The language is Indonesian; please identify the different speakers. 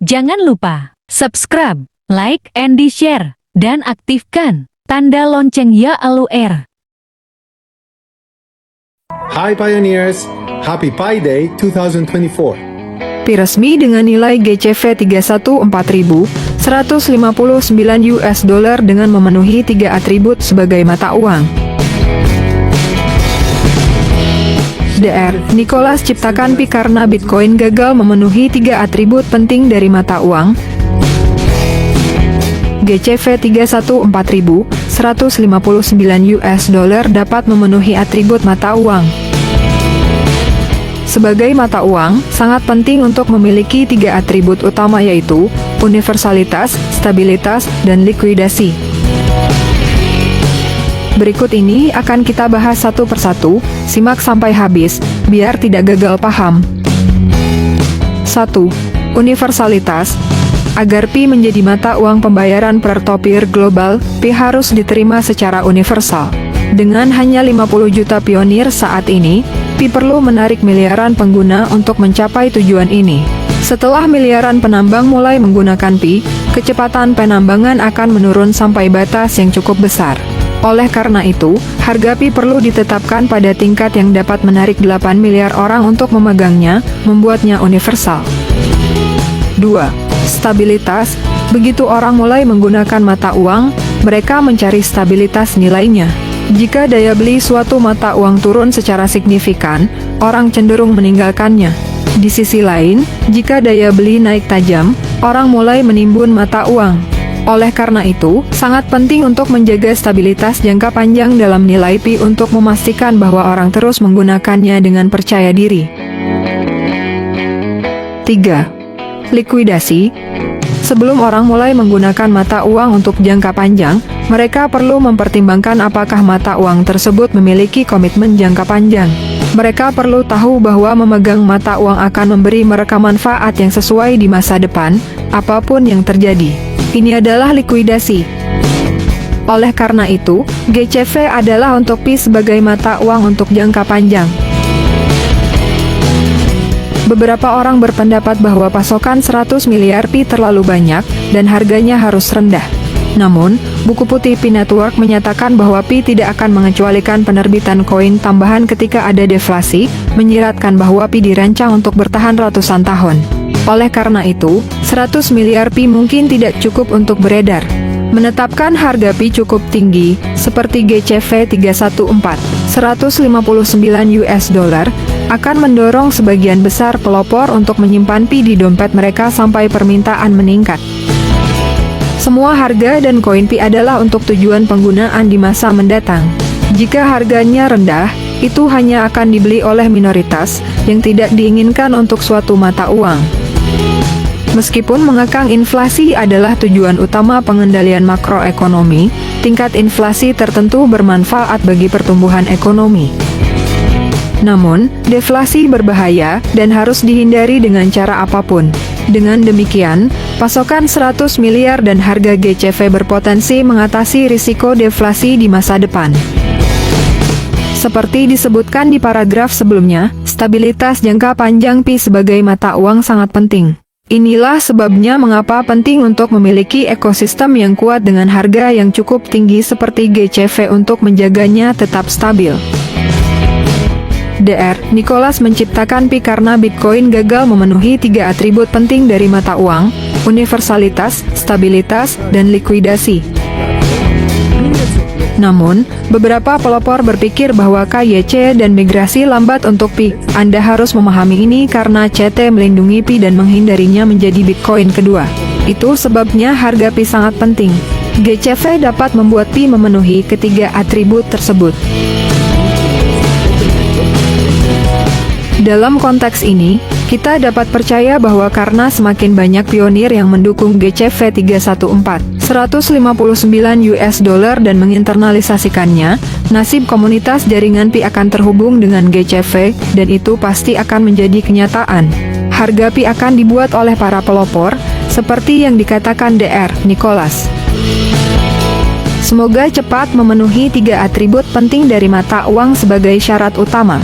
Speaker 1: Jangan lupa subscribe, like, and di-share, dan aktifkan tanda lonceng ya ALUR.
Speaker 2: Hi Pioneers, Happy Pi Day 2024.
Speaker 3: Pi resmi dengan nilai GCV 31.159 US dollar dengan memenuhi 3 atribut sebagai mata uang. Dr. Nicholas ciptakan Pi karena Bitcoin gagal memenuhi 3 atribut penting dari mata uang. GCV 31.159 US dollar dapat memenuhi atribut mata uang. Sebagai mata uang, sangat penting untuk memiliki 3 atribut utama yaitu universalitas, stabilitas, dan likuidasi. Berikut ini akan kita bahas satu persatu, simak sampai habis, biar tidak gagal paham. 1. Universalitas. Agar Pi menjadi mata uang pembayaran peer-to-peer global, Pi harus diterima secara universal. Dengan hanya 50 juta pionir saat ini, Pi perlu menarik miliaran pengguna untuk mencapai tujuan ini. Setelah miliaran penambang mulai menggunakan Pi, kecepatan penambangan akan menurun sampai batas yang cukup besar. Oleh karena itu, harga Pi perlu ditetapkan pada tingkat yang dapat menarik 8 miliar orang untuk memegangnya, membuatnya universal. 2. Stabilitas. Begitu orang mulai menggunakan mata uang, mereka mencari stabilitas nilainya. Jika daya beli suatu mata uang turun secara signifikan, orang cenderung meninggalkannya. Di sisi lain, jika daya beli naik tajam, orang mulai menimbun mata uang. Oleh karena itu, sangat penting untuk menjaga stabilitas jangka panjang dalam nilai Pi untuk memastikan bahwa orang terus menggunakannya dengan percaya diri. 3. Likuidasi. Sebelum orang mulai menggunakan mata uang untuk jangka panjang, mereka perlu mempertimbangkan apakah mata uang tersebut memiliki komitmen jangka panjang. Mereka perlu tahu bahwa memegang mata uang akan memberi mereka manfaat yang sesuai di masa depan, apapun yang terjadi. Ini adalah likuidasi. Oleh karena itu, GCV adalah untuk Pi sebagai mata uang untuk jangka panjang. Beberapa orang berpendapat bahwa pasokan 100 miliar Pi terlalu banyak, dan harganya harus rendah. Namun, buku putih Pi Network menyatakan bahwa Pi tidak akan mengecualikan penerbitan koin tambahan ketika ada deflasi, menyiratkan bahwa Pi dirancang untuk bertahan ratusan tahun. Oleh karena itu, 100 miliar Pi mungkin tidak cukup untuk beredar. Menetapkan harga Pi cukup tinggi, seperti GCV 159 US dollar, akan mendorong sebagian besar pelopor untuk menyimpan Pi di dompet mereka sampai permintaan meningkat. Semua harga dan koin Pi adalah untuk tujuan penggunaan di masa mendatang. Jika harganya rendah, itu hanya akan dibeli oleh minoritas, yang tidak diinginkan untuk suatu mata uang. Meskipun mengekang inflasi adalah tujuan utama pengendalian makroekonomi, tingkat inflasi tertentu bermanfaat bagi pertumbuhan ekonomi. Namun, deflasi berbahaya dan harus dihindari dengan cara apapun. Dengan demikian, pasokan 100 miliar dan harga GCV berpotensi mengatasi risiko deflasi di masa depan. Seperti disebutkan di paragraf sebelumnya, stabilitas jangka panjang Pi sebagai mata uang sangat penting. Inilah sebabnya mengapa penting untuk memiliki ekosistem yang kuat dengan harga yang cukup tinggi seperti GCV untuk menjaganya tetap stabil. Dr. Nicholas menciptakan Pi karena Bitcoin gagal memenuhi 3 atribut penting dari mata uang, universalitas, stabilitas, dan likuidasi. Namun, beberapa pelopor berpikir bahwa KYC dan migrasi lambat untuk Pi. Anda harus memahami ini karena CT melindungi Pi dan menghindarinya menjadi Bitcoin kedua. Itu sebabnya harga Pi sangat penting. GCV dapat membuat Pi memenuhi ketiga atribut tersebut. Dalam konteks ini, kita dapat percaya bahwa karena semakin banyak pionir yang mendukung GCV 159 US dollar dan menginternalisasikannya, nasib komunitas jaringan Pi akan terhubung dengan GCV, dan itu pasti akan menjadi kenyataan. Harga Pi akan dibuat oleh para pelopor, seperti yang dikatakan Dr. Nicholas. Semoga cepat memenuhi 3 atribut penting dari mata uang sebagai syarat utama.